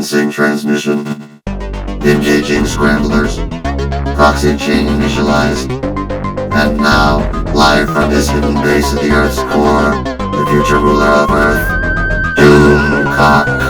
Commencing transmission. Engaging scramblers. Proxy chain initialized. And now, live from his hidden base at the Earth's core, the future ruler of Earth, Doomcock.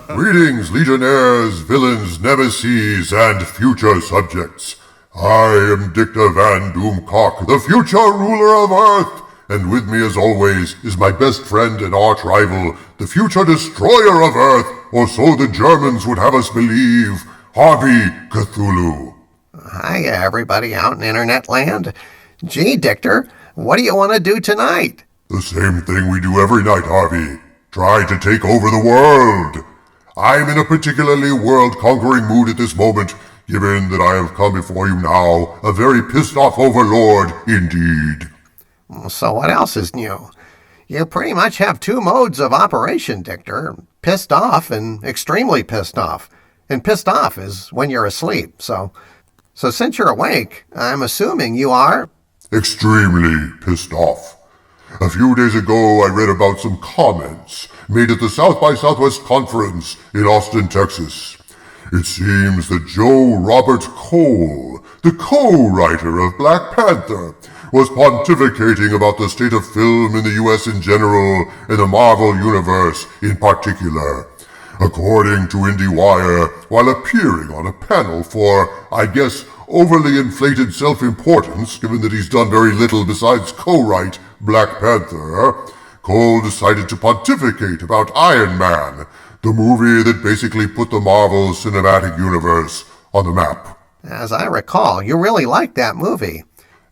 Greetings, legionnaires, villains, nemesis, and future subjects. I am Dicta Van Doomcock, the future ruler of Earth, and with me as always is my best friend and arch-rival, the future destroyer of Earth, or so the Germans would have us believe, Harvey Cthulhu. Hiya, everybody out in internet land. Gee, Dictor, what do you want to do tonight? The same thing we do every night, Harvey. Try to take over the world. I'm in a particularly world-conquering mood at this moment, given that I have come before you now, a very pissed-off overlord indeed. So what else is new? You pretty much have two modes of operation, Dictor. Pissed off and extremely pissed off. And pissed off is when you're asleep, so since you're awake, I'm assuming you are... Extremely pissed off. A few days ago, I read about some comments made at the South by Southwest conference in Austin, Texas. It seems that Joe Robert Cole, the co-writer of Black Panther, was pontificating about the state of film in the U.S. in general and the Marvel Universe in particular. According to IndieWire, while appearing on a panel for, I guess, overly inflated self-importance, given that he's done very little besides co-write Black Panther, Cole decided to pontificate about Iron Man, the movie that basically put the Marvel Cinematic Universe on the map. As I recall, you really liked that movie.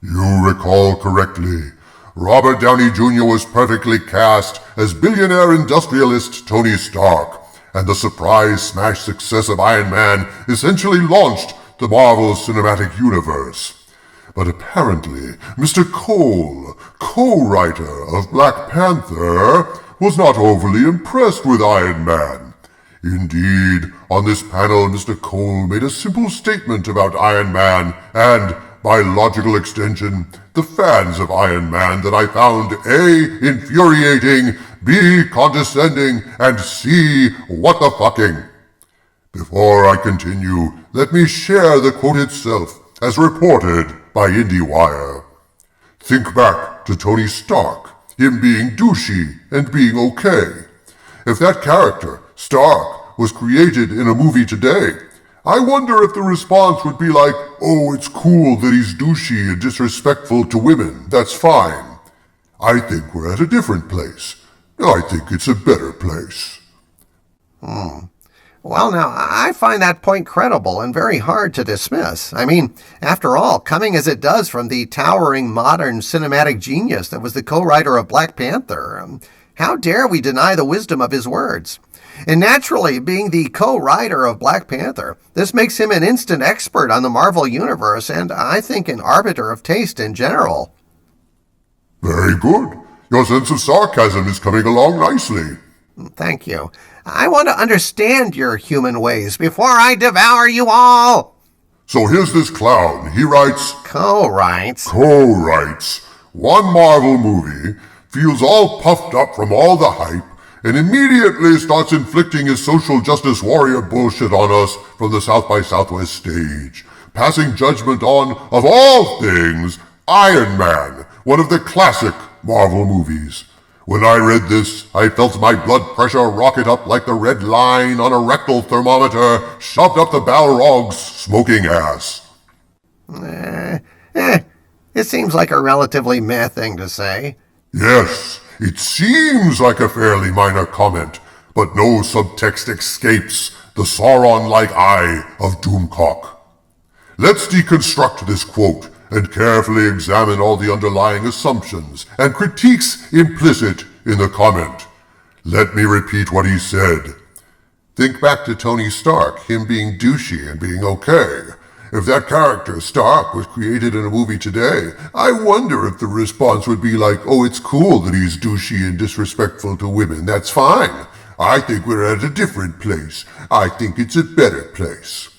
You recall correctly. Robert Downey Jr. was perfectly cast as billionaire industrialist Tony Stark, and the surprise smash success of Iron Man essentially launched the Marvel Cinematic Universe. But apparently, Mr. Cole, co-writer of Black Panther, was not overly impressed with Iron Man. Indeed, on this panel, Mr. Cole made a simple statement about Iron Man and, by logical extension, the fans of Iron Man that I found A, infuriating, B, condescending, and C, what the fucking. Before I continue, let me share the quote itself, as reported by IndieWire. Think back to Tony Stark, him being douchey and being okay. If that character, Stark, was created in a movie today, I wonder if the response would be like, oh, it's cool that he's douchey and disrespectful to women, that's fine. I think we're at a different place. I think it's a better place. Well, now, I find that point credible and very hard to dismiss. I mean, after all, coming as it does from the towering modern cinematic genius that was the co-writer of Black Panther, how dare we deny the wisdom of his words? And naturally, being the co-writer of Black Panther, this makes him an instant expert on the Marvel Universe and, I think, an arbiter of taste in general. Very good. Your sense of sarcasm is coming along nicely. Thank you. I want to understand your human ways before I devour you all. So here's this clown. He writes... Co-writes. One Marvel movie, feels all puffed up from all the hype, and immediately starts inflicting his social justice warrior bullshit on us from the South by Southwest stage, passing judgment on, of all things, Iron Man, one of the classic Marvel movies. When I read this, I felt my blood pressure rocket up like the red line on a rectal thermometer shoved up the Balrog's smoking ass. It seems like a relatively meh thing to say. Yes, it seems like a fairly minor comment, but no subtext escapes the Sauron-like eye of Doomcock. Let's deconstruct this quote and carefully examine all the underlying assumptions and critiques implicit in the comment. Let me repeat what he said. Think back to Tony Stark, him being douchey and being okay. If that character, Stark, was created in a movie today, I wonder if the response would be like, oh, it's cool that he's douchey and disrespectful to women. That's fine. I think we're at a different place. I think it's a better place.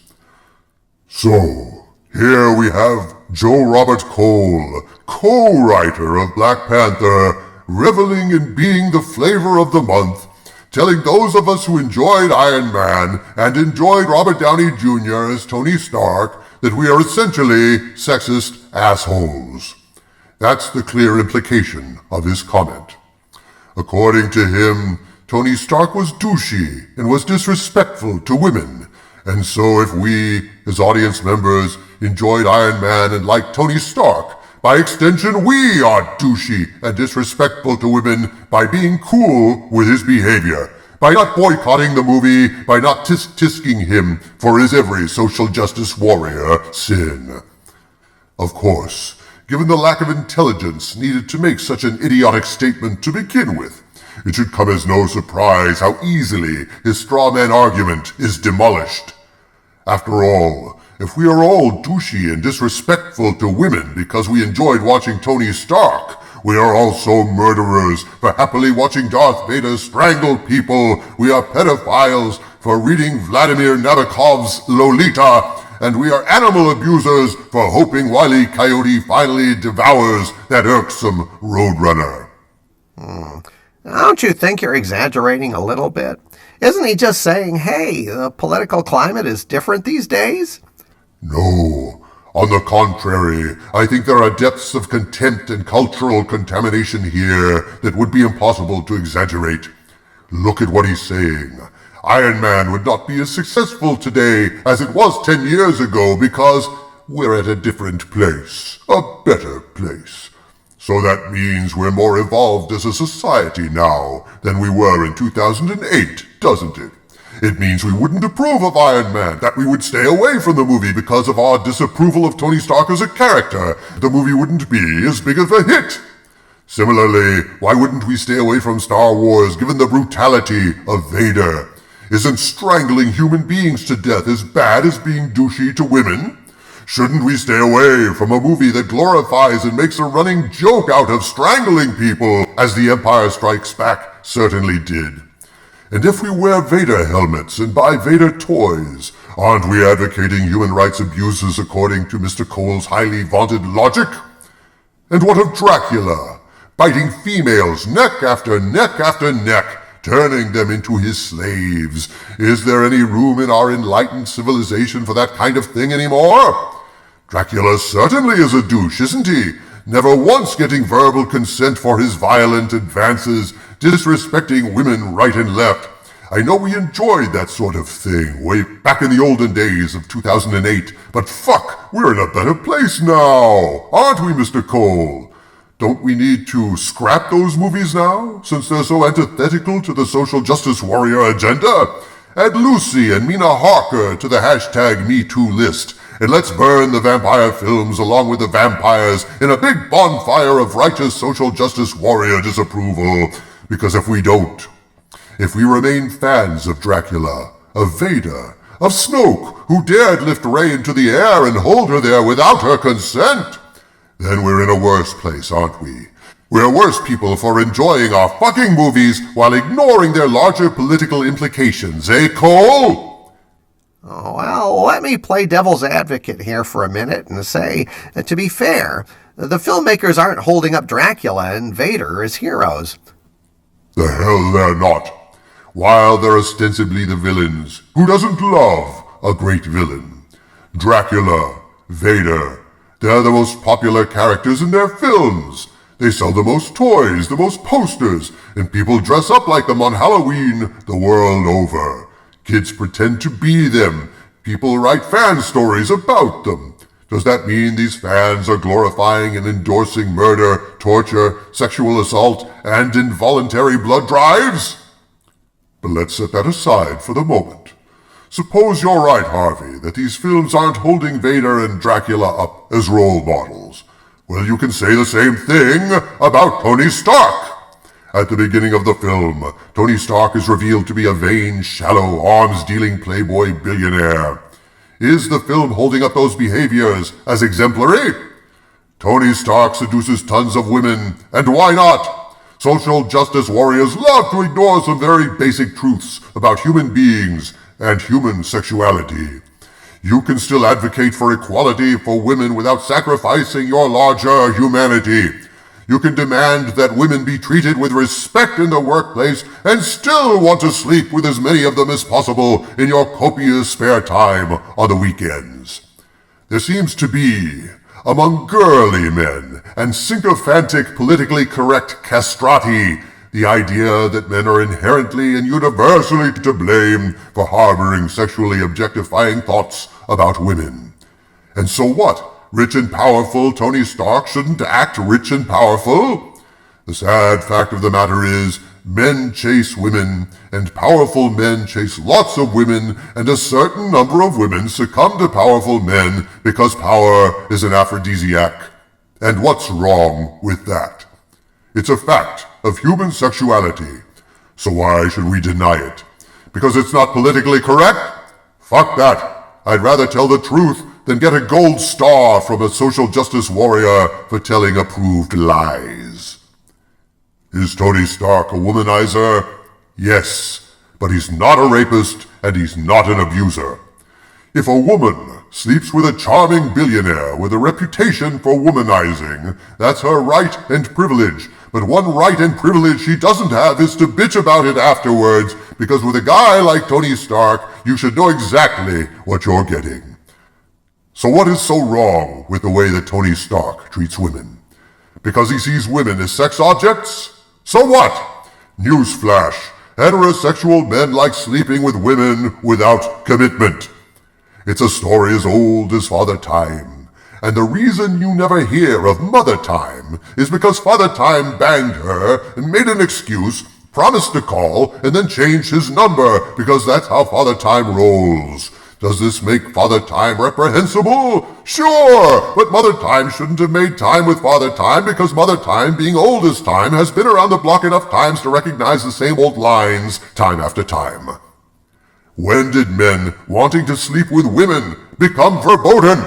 So, here we have Joe Robert Cole, co-writer of Black Panther, reveling in being the flavor of the month, telling those of us who enjoyed Iron Man and enjoyed Robert Downey Jr. as Tony Stark that we are essentially sexist assholes. That's the clear implication of his comment. According to him, Tony Stark was douchey and was disrespectful to women, and so if we, as audience members, enjoyed Iron Man and liked Tony Stark, by extension we are douchey and disrespectful to women by being cool with his behavior, by not boycotting the movie, by not tisk-tisking him for his every social justice warrior sin. Of course, given the lack of intelligence needed to make such an idiotic statement to begin with, it should come as no surprise how easily his straw man argument is demolished. After all, if we are all douchey and disrespectful to women because we enjoyed watching Tony Stark, we are also murderers for happily watching Darth Vader strangle people, we are pedophiles for reading Vladimir Nabokov's Lolita, and we are animal abusers for hoping Wile E. Coyote finally devours that irksome roadrunner. Don't you think you're exaggerating a little bit? Isn't he just saying, hey, the political climate is different these days? No. On the contrary, I think there are depths of contempt and cultural contamination here that would be impossible to exaggerate. Look at what he's saying. Iron Man would not be as successful today as it was 10 years ago because we're at a different place, a better place. So that means we're more evolved as a society now than we were in 2008, doesn't it? It means we wouldn't approve of Iron Man, that we would stay away from the movie because of our disapproval of Tony Stark as a character. The movie wouldn't be as big of a hit. Similarly, why wouldn't we stay away from Star Wars given the brutality of Vader? Isn't strangling human beings to death as bad as being douchey to women? Shouldn't we stay away from a movie that glorifies and makes a running joke out of strangling people, as The Empire Strikes Back certainly did? And if we wear Vader helmets and buy Vader toys, aren't we advocating human rights abuses according to Mr. Cole's highly vaunted logic? And what of Dracula, biting females neck after neck after neck, turning them into his slaves? Is there any room in our enlightened civilization for that kind of thing anymore? Dracula certainly is a douche, isn't he? Never once getting verbal consent for his violent advances, disrespecting women right and left. I know we enjoyed that sort of thing way back in the olden days of 2008, but fuck, we're in a better place now, aren't we, Mr. Cole? Don't we need to scrap those movies now, since they're so antithetical to the social justice warrior agenda? Add Lucy and Mina Harker to the hashtag #MeToo list, and let's burn the vampire films along with the vampires in a big bonfire of righteous social justice warrior disapproval. Because if we don't, if we remain fans of Dracula, of Vader, of Snoke, who dared lift Rey into the air and hold her there without her consent, then we're in a worse place, aren't we? We're worse people for enjoying our fucking movies while ignoring their larger political implications, eh, Cole? Oh, well, let me play devil's advocate here for a minute and say, to be fair, the filmmakers aren't holding up Dracula and Vader as heroes. The hell they're not. While they're ostensibly the villains, who doesn't love a great villain? Dracula, Vader, they're the most popular characters in their films. They sell the most toys, the most posters, and people dress up like them on Halloween the world over. Kids pretend to be them. People write fan stories about them. Does that mean these fans are glorifying and endorsing murder, torture, sexual assault, and involuntary blood drives? But let's set that aside for the moment. Suppose you're right, Harvey, that these films aren't holding Vader and Dracula up as role models. Well, you can say the same thing about Tony Stark. At the beginning of the film, Tony Stark is revealed to be a vain, shallow, arms-dealing playboy billionaire. Is the film holding up those behaviors as exemplary? Tony Stark seduces tons of women, and why not? Social justice warriors love to ignore some very basic truths about human beings and human sexuality. You can still advocate for equality for women without sacrificing your larger humanity. You can demand that women be treated with respect in the workplace and still want to sleep with as many of them as possible in your copious spare time on the weekends. There seems to be, among girly men and sycophantic politically correct castrati, the idea that men are inherently and universally to blame for harboring sexually objectifying thoughts about women. And so what? Rich and powerful Tony Stark shouldn't act rich and powerful? The sad fact of the matter is, men chase women, and powerful men chase lots of women, and a certain number of women succumb to powerful men because power is an aphrodisiac. And what's wrong with that? It's a fact of human sexuality. So why should we deny it? Because it's not politically correct? Fuck that. I'd rather tell the truth than get a gold star from a social justice warrior for telling approved lies. Is Tony Stark a womanizer? Yes, but he's not a rapist and he's not an abuser. If a woman sleeps with a charming billionaire with a reputation for womanizing, that's her right and privilege. But one right and privilege she doesn't have is to bitch about it afterwards, because with a guy like Tony Stark, you should know exactly what you're getting. So what is so wrong with the way that Tony Stark treats women? Because he sees women as sex objects? So what? Newsflash, heterosexual men like sleeping with women without commitment. It's a story as old as Father Time. And the reason you never hear of Mother Time is because Father Time banged her and made an excuse, promised to call, and then changed his number because that's how Father Time rolls. Does this make Father Time reprehensible? Sure, but Mother Time shouldn't have made time with Father Time because Mother Time, being old as time, has been around the block enough times to recognize the same old lines time after time. When did men wanting to sleep with women become verboten?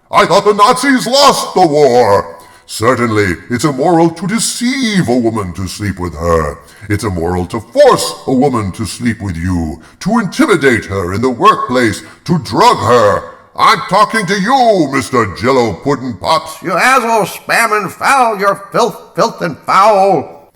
I thought the Nazis lost the war. Certainly, it's immoral to deceive a woman to sleep with her. It's immoral to force a woman to sleep with you, to intimidate her in the workplace, to drug her. I'm talking to you, Mr. Jello Puddin' Pops. You asshole, spam and foul, you're filth and foul.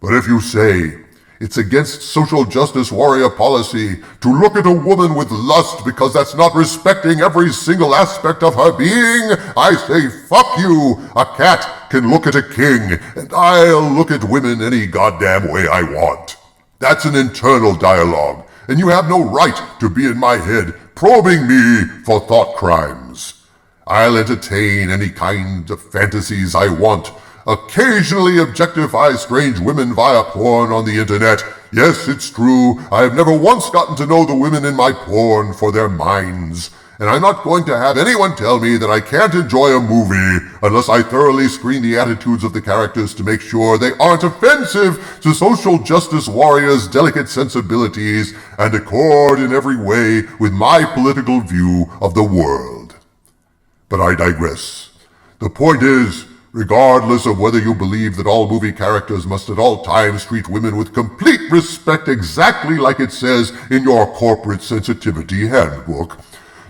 But if you say it's against social justice warrior policy to look at a woman with lust because that's not respecting every single aspect of her being, I say fuck you. A cat can look at a king, and I'll look at women any goddamn way I want. That's an internal dialogue, and you have no right to be in my head probing me for thought crimes. I'll entertain any kind of fantasies I want, occasionally objectify strange women via porn on the internet. Yes, it's true, I have never once gotten to know the women in my porn for their minds. And I'm not going to have anyone tell me that I can't enjoy a movie unless I thoroughly screen the attitudes of the characters to make sure they aren't offensive to social justice warriors' delicate sensibilities and accord in every way with my political view of the world. But I digress. The point is, regardless of whether you believe that all movie characters must at all times treat women with complete respect exactly like it says in your corporate sensitivity handbook,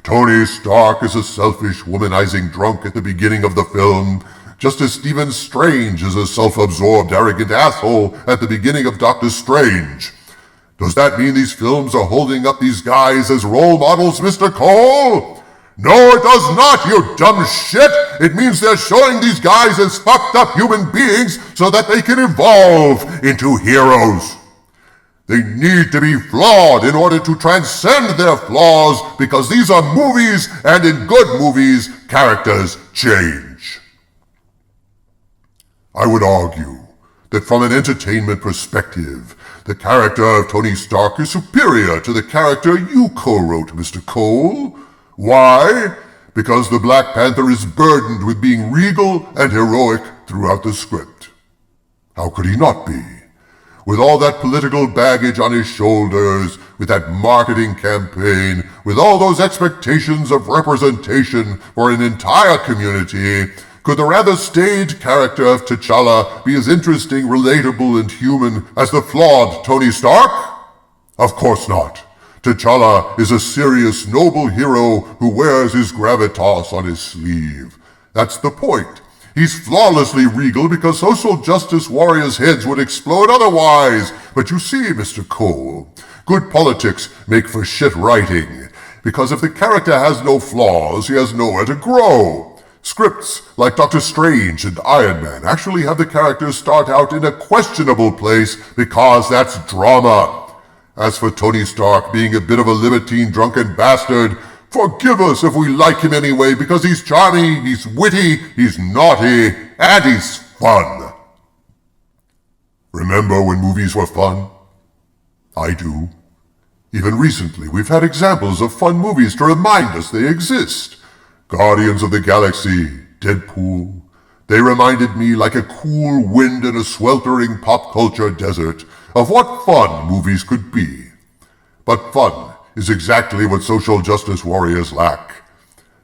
Tony Stark is a selfish, womanizing drunk at the beginning of the film, just as Stephen Strange is a self-absorbed, arrogant asshole at the beginning of Doctor Strange. Does that mean these films are holding up these guys as role models, Mr. Cole? No, it does not, you dumb shit! It means they're showing these guys as fucked up human beings so that they can evolve into heroes. They need to be flawed in order to transcend their flaws because these are movies, and in good movies, characters change. I would argue that from an entertainment perspective, the character of Tony Stark is superior to the character you co-wrote, Mr. Cole. Why? Because the Black Panther is burdened with being regal and heroic throughout the script. How could he not be? with all that political baggage on his shoulders, with that marketing campaign, with all those expectations of representation for an entire community, could the rather staid character of T'Challa be as interesting, relatable, and human as the flawed Tony Stark? Of course not. T'Challa is a serious, noble hero who wears his gravitas on his sleeve. That's the point. He's flawlessly regal because social justice warriors' heads would explode otherwise. But you see, Mr. Cole, good politics make for shit writing. Because if the character has no flaws, he has nowhere to grow. Scripts like Doctor Strange and Iron Man actually have the characters start out in a questionable place because that's drama. As for Tony Stark being a bit of a libertine drunken bastard, forgive us if we like him anyway because he's charming, he's witty, he's naughty, and he's fun. Remember when movies were fun? I do. Even recently, we've had examples of fun movies to remind us they exist. Guardians of the Galaxy, Deadpool. They reminded me like a cool wind in a sweltering pop culture desert of what fun movies could be. But fun is exactly what social justice warriors lack.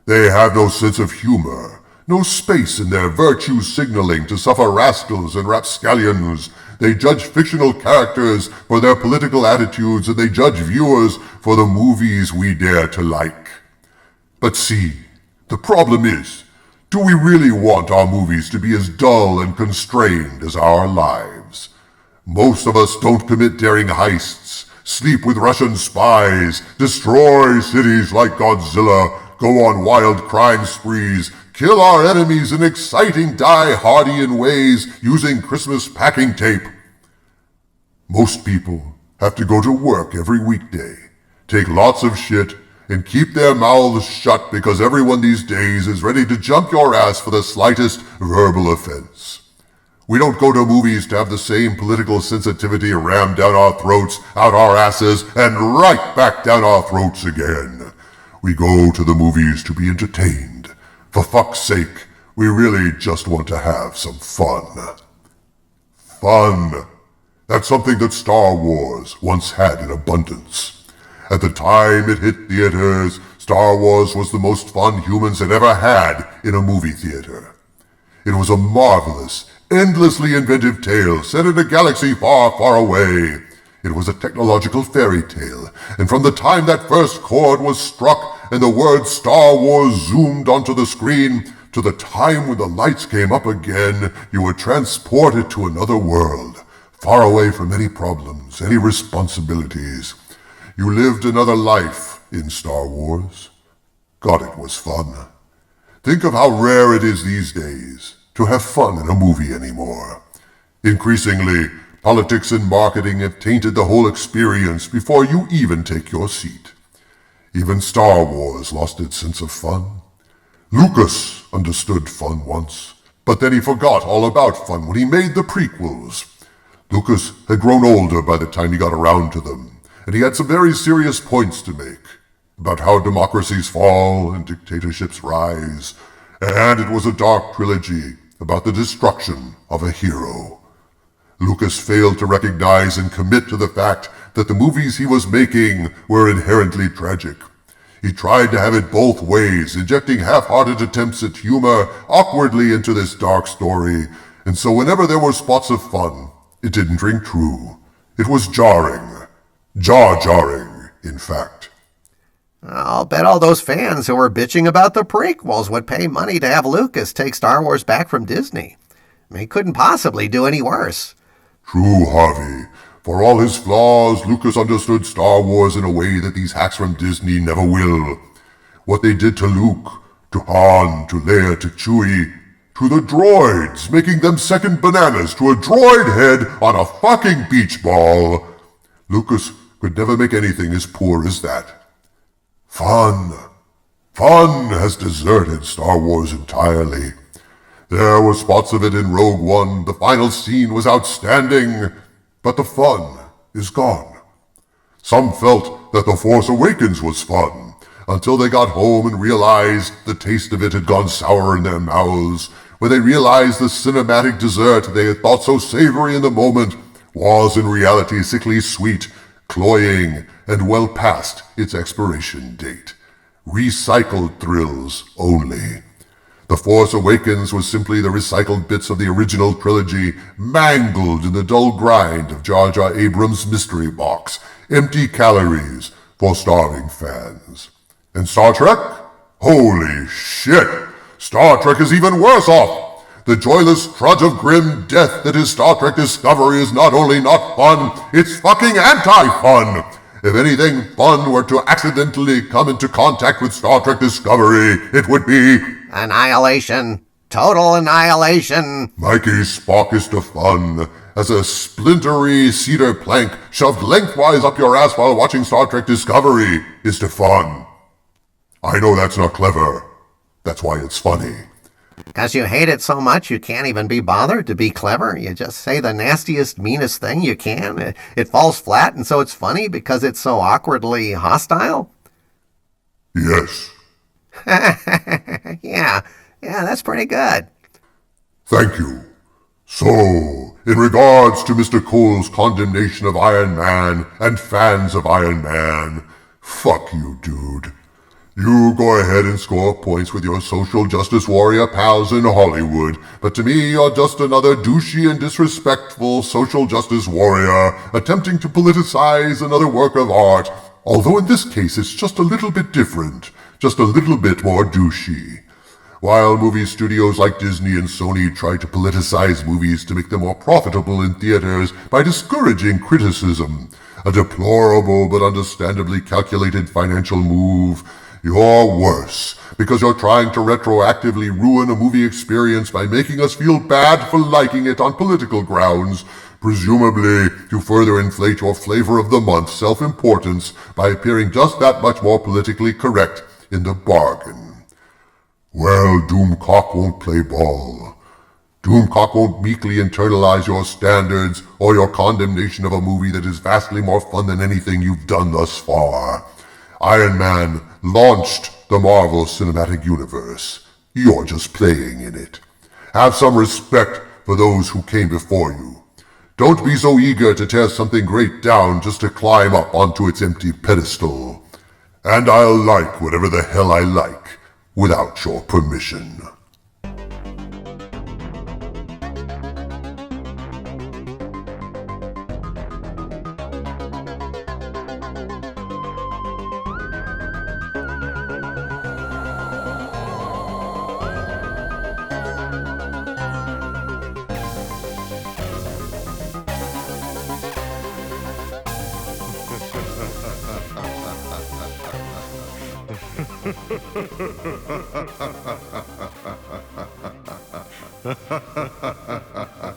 They have no sense of humor, no space in their virtue signaling to suffer rascals and rapscallions. They judge fictional characters for their political attitudes, and they judge viewers for the movies we dare to like. But see, the problem is, do we really want our movies to be as dull and constrained as our lives? Most of us don't commit daring heists, sleep with Russian spies, destroy cities like Godzilla, go on wild crime sprees, kill our enemies in exciting die-hardian ways using Christmas packing tape. Most people have to go to work every weekday, take lots of shit, and keep their mouths shut because everyone these days is ready to jump your ass for the slightest verbal offense. We don't go to movies to have the same political sensitivity rammed down our throats, out our asses, and right back down our throats again. We go to the movies to be entertained. For fuck's sake, we really just want to have some fun. Fun. That's something that Star Wars once had in abundance. At the time it hit theaters, Star Wars was the most fun humans had ever had in a movie theater. It was a marvelous, endlessly inventive tale set in a galaxy far, far away. It was a technological fairy tale, and from the time that first chord was struck and the word Star Wars zoomed onto the screen, to the time when the lights came up again, you were transported to another world, far away from any problems, any responsibilities. You lived another life in Star Wars. God, it was fun. Think of how rare it is these days to have fun in a movie anymore. Increasingly, politics and marketing have tainted the whole experience before you even take your seat. Even Star Wars lost its sense of fun. Lucas understood fun once, but then he forgot all about fun when he made the prequels. Lucas had grown older by the time he got around to them, and he had some very serious points to make about how democracies fall and dictatorships rise, and it was a dark trilogy about the destruction of a hero. Lucas failed to recognize and commit to the fact that the movies he was making were inherently tragic. He tried to have it both ways, injecting half-hearted attempts at humor awkwardly into this dark story, and so whenever there were spots of fun, it didn't ring true. It was jarring. Jaw-jarring, in fact. I'll bet all those fans who were bitching about the prequels would pay money to have Lucas take Star Wars back from Disney. He couldn't possibly do any worse. True, Harvey. For all his flaws, Lucas understood Star Wars in a way that these hacks from Disney never will. What they did to Luke, to Han, to Leia, to Chewie, to the droids, making them second bananas to a droid head on a fucking beach ball. Lucas could never make anything as poor as that. Fun. Fun has deserted Star Wars entirely. There were spots of it in Rogue One. The final scene was outstanding, but the fun is gone. Some felt that The Force Awakens was fun, until they got home and realized the taste of it had gone sour in their mouths, when they realized the cinematic dessert they had thought so savory in the moment was in reality sickly sweet, cloying, and well past its expiration date. Recycled thrills only. The Force Awakens was simply the recycled bits of the original trilogy, mangled in the dull grind of Jar Jar Abrams' mystery box. Empty calories for starving fans. And Star Trek? Holy shit! Star Trek is even worse off! The joyless trudge of grim death that is Star Trek Discovery is not only not fun, it's fucking anti-fun! If anything fun were to accidentally come into contact with Star Trek Discovery, it would be... annihilation. Total annihilation. Mikey Spock is to fun as a splintery cedar plank shoved lengthwise up your ass while watching Star Trek Discovery is to fun. I know that's not clever. That's why it's funny. Because you hate it so much you can't even be bothered to be clever. You just say the nastiest, meanest thing you can. It falls flat, and so it's funny because it's so awkwardly hostile? Yes. Yeah, that's pretty good. Thank you. So, in regards to Mr. Cole's condemnation of Iron Man and fans of Iron Man, fuck you, dude. You go ahead and score points with your social justice warrior pals in Hollywood, but to me you're just another douchey and disrespectful social justice warrior attempting to politicize another work of art, although in this case it's just a little bit different, just a little bit more douchey. While movie studios like Disney and Sony try to politicize movies to make them more profitable in theaters by discouraging criticism, a deplorable but understandably calculated financial move, you're worse, because you're trying to retroactively ruin a movie experience by making us feel bad for liking it on political grounds, presumably to further inflate your flavor of the month self-importance by appearing just that much more politically correct in the bargain. Well, Doomcock won't play ball. Doomcock won't meekly internalize your standards or your condemnation of a movie that is vastly more fun than anything you've done thus far. Iron Man launched the Marvel Cinematic Universe. You're just playing in it. Have some respect for those who came before you. Don't be so eager to tear something great down just to climb up onto its empty pedestal. And I'll like whatever the hell I like, without your permission. Ha ha ha ha ha.